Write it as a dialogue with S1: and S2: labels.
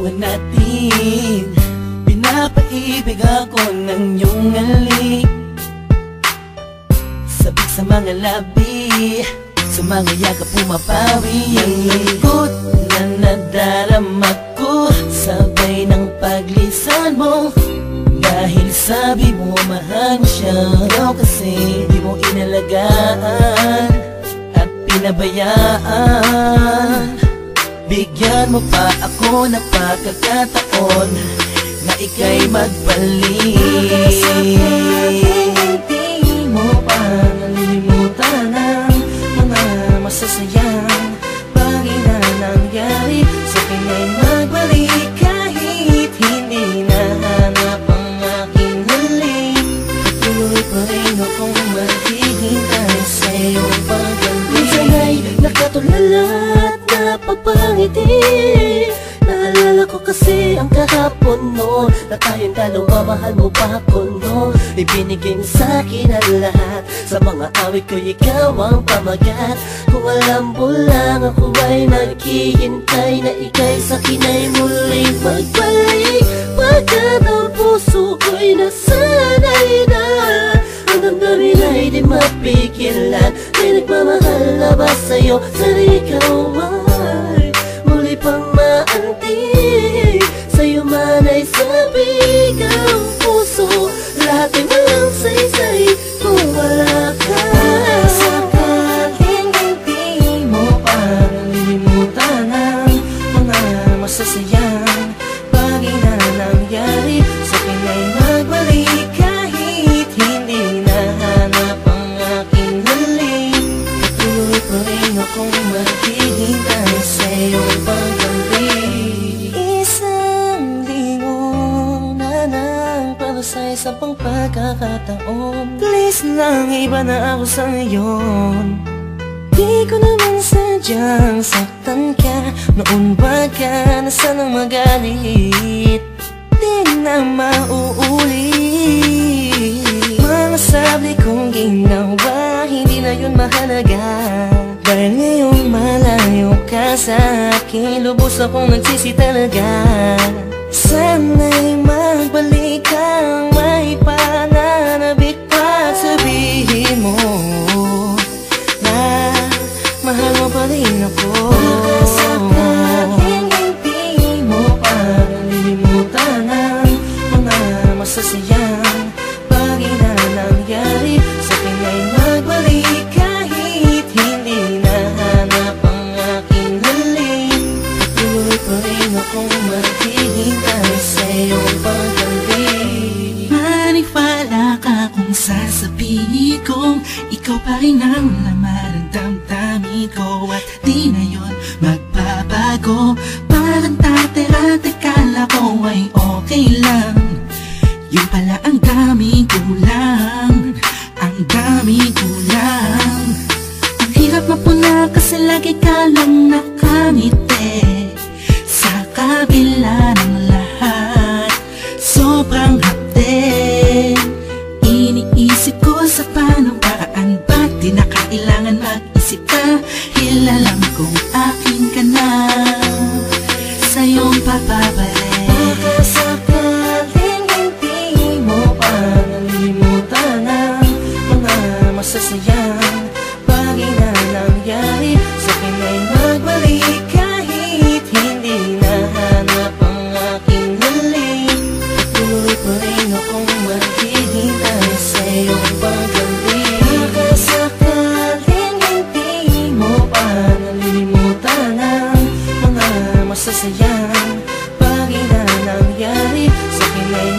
S1: lang natin. Pinapaibig ako ng iyong halik, sabik sa mga labi, sa mga yakap pumapawi. Ang lungkot na nadarama ko, sabay ng paglisan mo. Dahil sabi mo mahal mo siya, ikaw kasi di mo inalagaan at pinabayaan. Bigyan mo pa ako ng pagkakataon na ika'y magbalik.
S2: Hindi mo pa nalilimutan ang mga masasayang bagay na nangyari sa akin ay magbalik. Kahit hindi nahanap ang aking halik, patuloy pa rin akong maghihintay sa iyong pagbalik. Minsan ay nakatulala at napapangiti. Naalala ko kasi ang kahapon mo, na tayong dalawa, mahal mo pa ako no. Ibinigay mo sa'kin ang lahat, sa mga awit ko ikaw ang pamagat. Kung alam mo lang ako ay naghihintay na ika'y sa'kin ay muling magbalik. Pagkat ang puso ko'y nasanay na, ang damdamin ay di mapigilan. May nagmamahal na ba sa'yo na ikaw ay muli pang maantig? Sa'yo man ay sabik ang puso, lahat ay walang saysay kung wala ka. Sakaling hindi mo pa nalilimutan ang mga masasayang bagay na nangyari sa akin ay magbalik. Kahit hindi nahanap ang aking halik, patuloy pa rin akong maghihintay sa iyong pagbalik. Isang linggo na para sa isang pang pagkakataon. Please lang, iba na ako sa ngayon. Di ko naman sadyang saktan ka, noon ba ka na sanang magalit? Di na mauulit. Mga sabi kong ginawa, hindi na yun mahalaga. Dahil ngayong malayo ka sa akin, lubos akong nagsisi talaga. Sana'y magbalik kang may pananabik pa. Sabihin mo na mahal mo pa rin ako. Sakaling hindi mo pa nalilimutan ang mga masasayang bagay na nangyari sa akin ay magbalik. Kahit hindi nahanap ang aking halik, patuloy pa rin akong maghihintay sa iyong pagbalik.
S1: Maniwala ka kung sasabihin kong ikaw pa rin ang laman ng damdamin ko, at di na yun magbabago. Parang dati-dati kala ko ay okay lang, yun pala ang daming kulang, ang daming kulang. Ang hirap mapuna kasi lagi ka lang nakangiti, sa kabila ng lahat sobrang hapde. Iniisip ko sa paano paraan, ba't di na kailangan mag-isip ka? Alam kong akin ka na, sa iyong pagbabalik.
S2: Sakaling hindi mo pa nalilimutan ang mga masasayang bagay na nangyari sa akin ay magbalik. Kahit hindi nahanap ang aking halik, patuloy pa rin akong maghihintay sa iyong pagbalik. Sakaling hindi mo pa nalilimutan ang mga masasayang bagay na nangyari sa akin ay